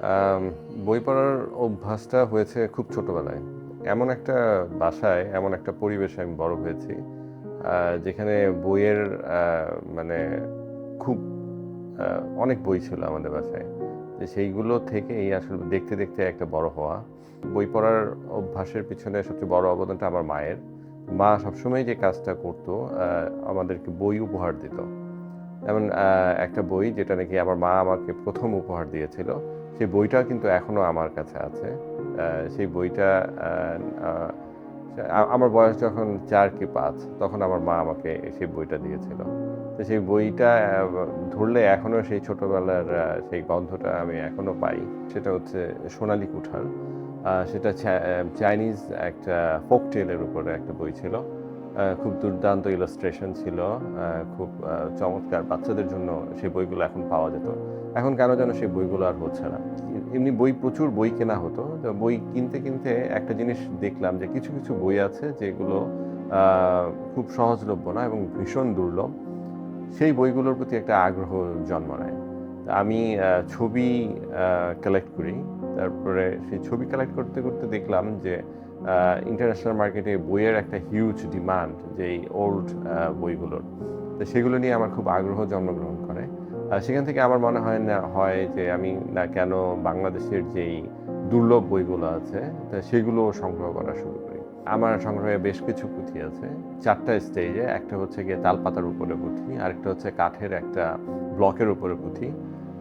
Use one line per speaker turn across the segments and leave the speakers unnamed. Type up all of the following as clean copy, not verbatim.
আম বই পড়ার অভ্যাসটা হয়েছে খুব ছোটবেলায়। এমন একটা বাসায়, এমন একটা পরিবেশে আমি বড় হয়েছি, যেখানে বইয়ের আ মানে খুব আ অনেক বই ছিল আমাদের বাসায়। তো সেইগুলো থেকেই আসলে দেখতে, দেখতে একটা বড় হওয়া। বই পড়ার অভ্যাসের পিছনে সবচেয়ে বড় অবদানটা আমার মায়ের। মা সবসময় যে কাজটা করত, আমাদেরকে বই উপহার দিত। যেমন একটা বই যেটা নাকি আমার মা আমাকে ১ম উপহার দিয়েছিল। সেই বইটা কিন্তু এখনো আমার কাছে আছে। আ সেই বইটা আ আ আমার বয়স যখন ৪ কি ৫ তখন আমার মা আমাকে সেই বইটা দিয়েছিল। তো সেই বইটা ধরলে এখনো সেই ছোটবেলার সেই গন্ধটা আমি এখনো পাই। সেটা হচ্ছে 'সোনালী কুঠার'। সেটা চাইনিজ একটা ফোক টেল এর উপরে একটা বই ছিল। খুব দুর্দান্ত ইলাস্ট্রেশন ছিল। খুব চমৎকার বাচ্চাদের জন্য সেই বইগুলো এখন পাওয়া যেত। এখন কেন যেন সেই বইগুলো আর হচ্ছে না। এমনি প্রচুর বই কেনা হতো। তো বই কিনতে, কিনতে একটা জিনিস দেখলাম যে কিছু, কিছু বই আছে যেগুলো আ খুব সহজলভ্য না এবং ভীষণ দুর্লভ। সেই বইগুলোর প্রতি একটা আগ্রহ জন্ম নেয়। তা আমি ছবি আ কালেক্ট করি। তারপরে সেই ছবি কালেক্ট করতে, করতে দেখলাম যে আ ইন্টারন্যাশনাল মার্কেটে বইয়ের একটা হিউজ ডিমান্ড যেই ওল্ড বইগুলোর। তো সেগুলো নিয়ে আমার খুব আগ্রহ জন্মগ্রহণ করে। সেখান থেকে আমার মনে হয় যে আমি কেন বাংলাদেশের যেই দুর্লভ বইগুলো আছে সেগুলো সংগ্রহ করা শুরু করি। আমার সংগ্রহে বেশ কিছু পুঁথি আছে। ৪ টা স্টেজে। একটা হচ্ছে গিয়ে তালপাতার উপরে পুঁথি, আরেকটা হচ্ছে কাঠের একটা ব্লকের উপরে পুঁথি।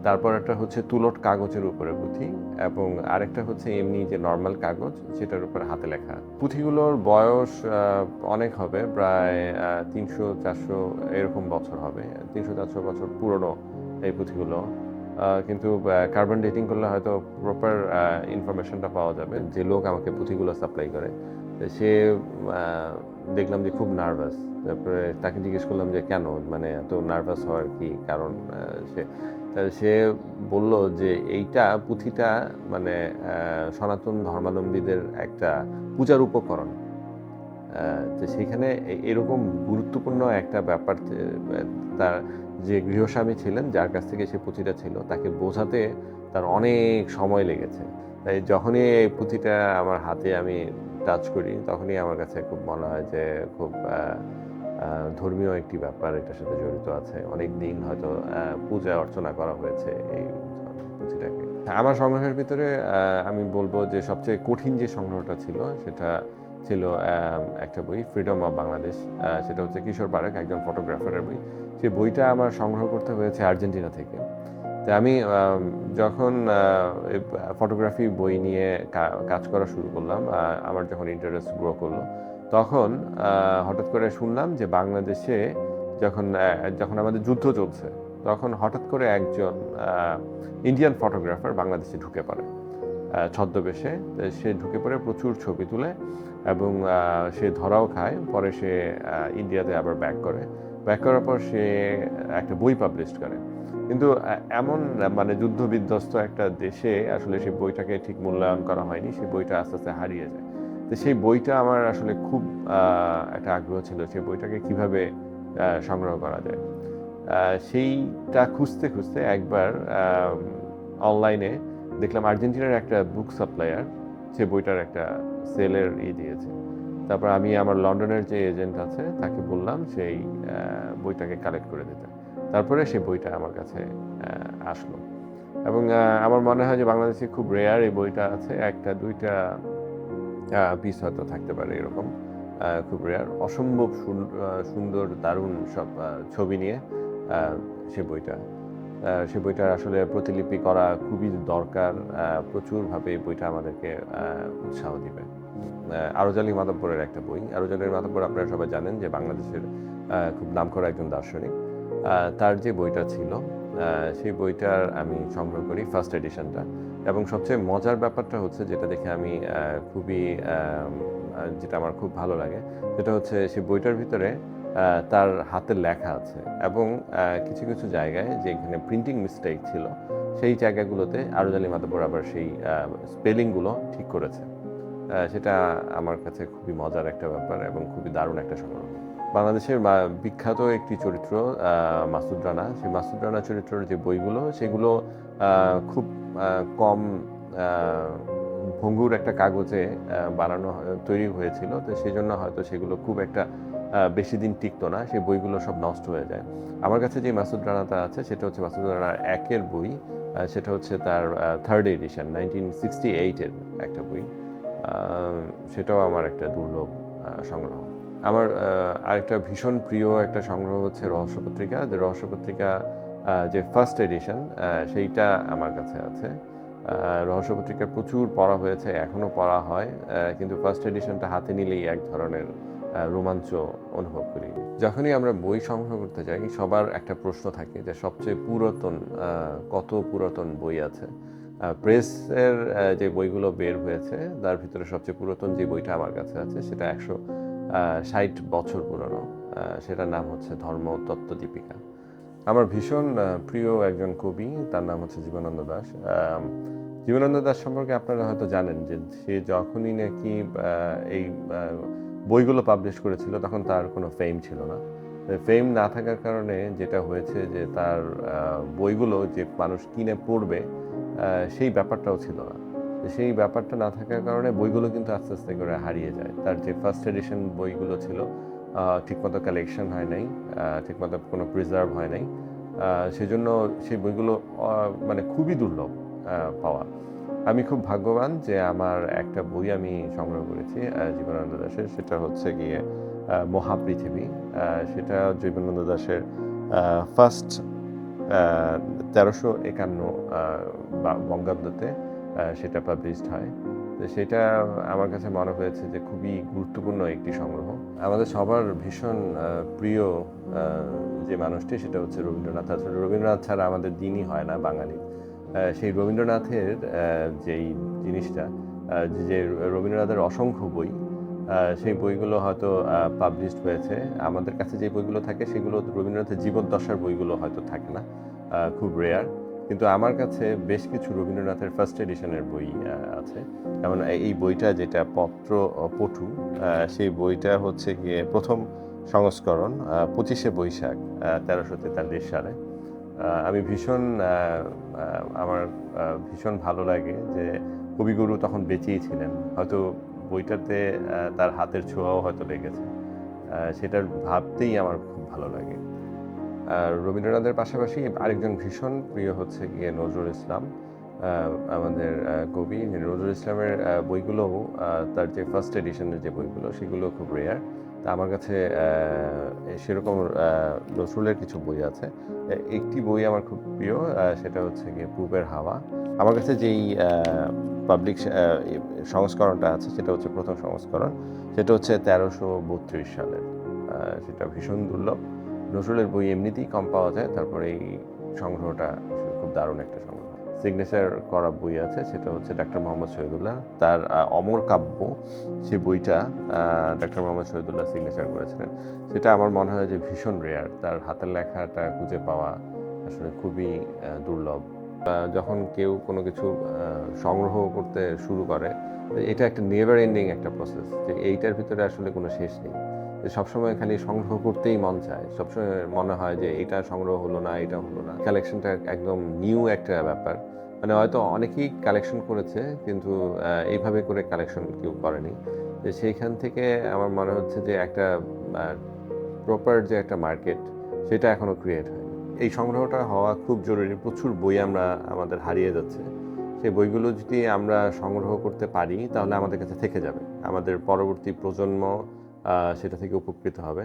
তারপর একটা হচ্ছে তুলট কাগজের উপরে পুঁথি এবং আরেকটা হচ্ছে এমনি যে নরমাল কাগজ সেটার উপরে হাতে লেখা। পুঁথিগুলোর বয়স অনেক হবে, প্রায় ৩০০-৪০০ এরকম বছর হবে। ৩০০-৪০০ বছর পুরনো এই পুঁথিগুলো। কিন্তু কার্বন ডেটিং করলে হয়তো প্রপার ইনফরমেশনটা পাওয়া যাবে। যে লোক আমাকে পুঁথিগুলো সাপ্লাই করে সে আ দেখলাম যে খুব নার্ভাস। তারপরে তাকে জিজ্ঞেস করলাম যে, "কেন? মানে এত নার্ভাস হওয়ার কি কারণ?" সে সে বলল যে, "এইটা পুঁথিটা মানে সনাতন ধর্মাবলম্বীদের একটা পূজার উপকরণ।" আ তো সেখানে এরকম গুরুত্বপূর্ণ একটা ব্যাপার তার যে গৃহস্বামী ছিলেন, যার কাছ থেকে সে পুঁথিটা ছিল, তাকে বোঝাতে তার অনেক সময় লেগেছে। তাই যখনই এই পুঁথিটা আমার হাতে আমি টাচ করি, তখনই আমার কাছে খুব মনে হয় যে খুব আ আ ধর্মীয় একটি ব্যাপার এটার সাথে জড়িত আছে। অনেকদিন হয়তো পূজা অর্চনা করা হয়েছে এই পুঁথিটাকে। আমার সংগ্রহের ভিতরে আমি বলব যে সবচেয়ে কঠিন যে সংগ্রহটা ছিল সেটা ছিল একটা বই 'ফ্রিডম অফ বাংলাদেশ'। সেটা হচ্ছে কিশোর পারেখ একজন ফটোগ্রাফারের বই। সেই বইটা আমার সংগ্রহ করতে হয়েছে আর্জেন্টিনা থেকে। তো আমি যখন এই ফটোগ্রাফি বই নিয়ে কাজ করা শুরু করলাম, আমার যখন ইন্টারেস্ট গ্রো করলো, তখন আ হঠাৎ করে শুনলাম যে বাংলাদেশে যখন আমাদের যুদ্ধ চলছে, তখন হঠাৎ করে একজন আ ইন্ডিয়ান ফটোগ্রাফার বাংলাদেশে ঢুকে পড়ে। ছদ্মবেশে। তো সে ঢুকে পড়ে প্রচুর ছবি তুলে এবং সে ধরাও খায়। পরে সে ইন্ডিয়াতে আবার ব্যাক করে। ব্যাক করার পর সে একটা বই পাবলিশ করে। কিন্তু এমন মানে যুদ্ধ-বিধ্বস্ত একটা দেশে আসলে সেই বইটাকে ঠিক মূল্যায়ন করা হয়নি। সেই বইটা আস্তে, আস্তে হারিয়ে যায়। তো সেই বইটা আমার আসলে খুব আ একটা আগ্রহ ছিল। সেই বইটাকে কিভাবে সংগ্রহ করা যায়। আ সেইটা খুঁজতে, খুঁজতে একবার অনলাইনে দেখলাম আর্জেন্টিনার একটা বুক সাপ্লায়ার সে বইটার একটা সেলের দিয়েছে। তারপর আমি আমার লন্ডনের যে এজেন্ট আছে তাকে বললাম সেই বইটাকে কালেক্ট করে দিতে। তারপরে সেই বইটা আমার কাছে আসলো। এবং আমার মনে হয় যে বাংলাদেশে খুব রেয়ার এই বইটা আছে। ১ টা ২ টা পিস হয়তো থাকতে পারে এরকম। খুব রেয়ার। অসম্ভব সুন্দর দারুণ সব ছবি নিয়ে আ সে বইটা। সে বইটার আসলে প্রতিলিপি করা খুবই দরকার। প্রচুরভাবে এই বইটা আমাদেরকে উৎসাহ দিবে। আরজ আলী মাতব্বরের একটা বই। আরজ আলী মাতব্বর আপনারা সবাই জানেন যে বাংলাদেশের খুব নামকরা একজন দার্শনিক। তার যে বইটা ছিল সেই বইটার আমি সংগ্রহ করি ফার্স্ট এডিশনটা এবং সবচেয়ে মজার ব্যাপারটা হচ্ছে যেটা দেখে আমি খুবই যেটা আমার খুব ভালো লাগে সেটা হচ্ছে সেই বইটার ভিতরে তার হাতের লেখা আছে এবং কিছু, কিছু জায়গায় যেখানে প্রিন্টিং মিস্টেক ছিল সেই জায়গাগুলোতে আরজ আলী মাতব্বর আবার সেই স্পেলিংগুলো ঠিক করেছে। সেটা আমার কাছে খুবই মজার একটা ব্যাপার এবং খুবই দারুণ একটা সংগ্রহ। বাংলাদেশের বিখ্যাত একটি চরিত্র মাসুদ রানা। সেই মাসুদ রানা চরিত্রের যে বইগুলো সেগুলো খুব কম ভঙ্গুর একটা কাগজে তৈরি হয়েছিল, তো সেই জন্য হয়তো সেগুলো খুব একটা বেশি দিন টিকতো না, সেই বইগুলো সব নষ্ট হয়ে যায়। আমার কাছে যে মাসুদ রানাটা আছে সেটা হচ্ছে মাসুদ রানা একের বই, সেটা হচ্ছে তার থার্ড এডিশন 1968-এর একটা বই। সেটাও আমার একটা দুর্লভ সংগ্রহ। আমার আরেকটা ভীষণ প্রিয় একটা সংগ্রহ হচ্ছে রহস্য পত্রিকা। যে রহস্য পত্রিকা যে ফার্স্ট এডিশন সেইটা আমার কাছে আছে। রহস্য পত্রিকা প্রচুর পড়া হয়েছে, এখনও পড়া হয়, কিন্তু ফার্স্ট এডিশনটা হাতে নিলেই এক ধরনের রোমাঞ্চ অনুভব করি। যখনই আমরা বই সংগ্রহ করতে যাই সবার একটা প্রশ্ন থাকে যে সবচেয়ে পুরাতন কত পুরাতন বই আছে। প্রেসের যে বইগুলো বের হয়েছে তার ভিতরে সবচেয়ে পুরাতন যে বইটা আমার কাছে আছে সেটা 160 বছর পুরনো। সেটার নাম হচ্ছে ধর্মতত্ত্ব দীপিকা। আমার ভীষণ প্রিয় একজন কবি, তার নাম হচ্ছে জীবনানন্দ দাশ। জীবনানন্দ দাশ সম্পর্কে আপনারা হয়তো জানেন যে সে যখনই নাকি এই বইগুলো পাবলিশ করেছিল তখন তার কোনো ফেম ছিল না। ফেম না থাকার কারণে যেটা হয়েছে যে তার বইগুলো যে মানুষ কিনে পড়বে সেই ব্যাপারটাও ছিল না। সেই ব্যাপারটা না থাকার কারণে বইগুলো কিন্তু আস্তে আস্তে করে হারিয়ে যায়। তার যে ফার্স্ট এডিশন বইগুলো ছিল ঠিকমতো কালেকশন হয় নাই, ঠিকমতো কোনো প্রিজার্ভ হয় নাই, সেজন্য সেই বইগুলো মানে খুবই দুর্লভ পাওয়া। আমি খুব ভাগ্যবান যে আমার একটা বই আমি সংগ্রহ করেছি জীবনানন্দ দাশের, সেটা হচ্ছে গিয়ে মহাপৃথিবী। সেটা জীবনানন্দ দাশের ফার্স্ট 1351 বঙ্গাব্দতে সেটা পাবলিশড হয়। তো সেটা আমার কাছে মনে হয়েছে যে খুবই গুরুত্বপূর্ণ একটি সংগ্রহ। আমাদের সবার ভীষণ প্রিয় যে মানুষটি সেটা হচ্ছে রবীন্দ্রনাথ। আসলে রবীন্দ্রনাথ ছাড়া আমাদের দিনই হয় না বাঙালি। সেই রবীন্দ্রনাথের যেই জিনিসটা, যে রবীন্দ্রনাথের অসংখ্য বই, সেই বইগুলো হয়তো পাবলিশড হয়েছে। আমাদের কাছে যে বইগুলো থাকে সেগুলো রবীন্দ্রনাথের জীবদ্দশার বইগুলো হয়তো থাকে না, খুব রেয়ার। কিন্তু আমার কাছে বেশ কিছু রবীন্দ্রনাথের ফার্স্ট এডিশনের বই আছে। যেমন এই বইটা যেটা পটু, সেই বইটা হচ্ছে গিয়ে প্রথম সংস্করণ 25শে বৈশাখ 1343 সালে। আমি আমার ভীষণ ভালো লাগে যে কবিগুরু তখন বেঁচেই ছিলেন, হয়তো বইটাতে তার হাতের ছোঁয়াও হয়তো লেগেছে। সেটার ভাবতেই আমার খুব ভালো লাগে। আর রবীন্দ্রনাথের পাশাপাশি আরেকজন ভীষণ প্রিয় হচ্ছে গিয়ে নজরুল ইসলাম, আমাদের কবি। নজরুল ইসলামের বইগুলোও তার যে ফার্স্ট এডিশনের যে বইগুলো সেগুলো খুব রেয়ার। তা আমার কাছে সেরকম নজরুলের কিছু বই আছে। একটি বই আমার খুব প্রিয়, সেটা হচ্ছে গিয়ে পূবের হাওয়া। আমার কাছে যেই পাবলিক সংস্করণটা আছে সেটা হচ্ছে প্রথম সংস্করণ, সেটা হচ্ছে 1332 সালের। সেটা ভীষণ দুর্লভ। নজরুলের বই এমনিতেই কম পাওয়া যায়, তারপরে এই সংগ্রহটা খুব দারুণ একটা সংগ্রহ। সিগনেচার করা বই আছে, সেটা হচ্ছে ডাক্তার মোহাম্মদ শহীদুল্লাহ, তার অমর কাব্য। সেই বইটা ডাক্তার মোহাম্মদ শহীদুল্লাহ সিগনেচার করেছিলেন। সেটা আমার মনে হয় যে ভীষণ রেয়ার, তার হাতের লেখাটা খুঁজে পাওয়া আসলে খুবই দুর্লভ। যখন কেউ কোনো কিছু সংগ্রহ করতে শুরু করে, এটা একটা নেভার এন্ডিং একটা প্রসেস, যে এইটার ভিতরে আসলে কোনো শেষ নেই। সবসময় খালি সংগ্রহ করতেই মন চায়, সবসময় মনে হয় যে এটা সংগ্রহ হলো না, এটা হলো না। কালেকশনটা একদম নিউ একটা ব্যাপার, মানে হয়তো অনেকেই কালেকশন করেছে কিন্তু এইভাবে করে কালেকশন কেউ করেনি। সেইখান থেকে আমার মনে হচ্ছে যে একটা প্রপার যে একটা মার্কেট সেটা এখনো ক্রিয়েট হয়নি। এই সংগ্রহটা হওয়া খুব জরুরি। প্রচুর বই আমাদের হারিয়ে যাচ্ছে, সেই বইগুলো যদি আমরা সংগ্রহ করতে পারি তাহলে আমাদের কাছে থেকে যাবে, আমাদের পরবর্তী প্রজন্ম সেটা থেকে উপকৃত হবে।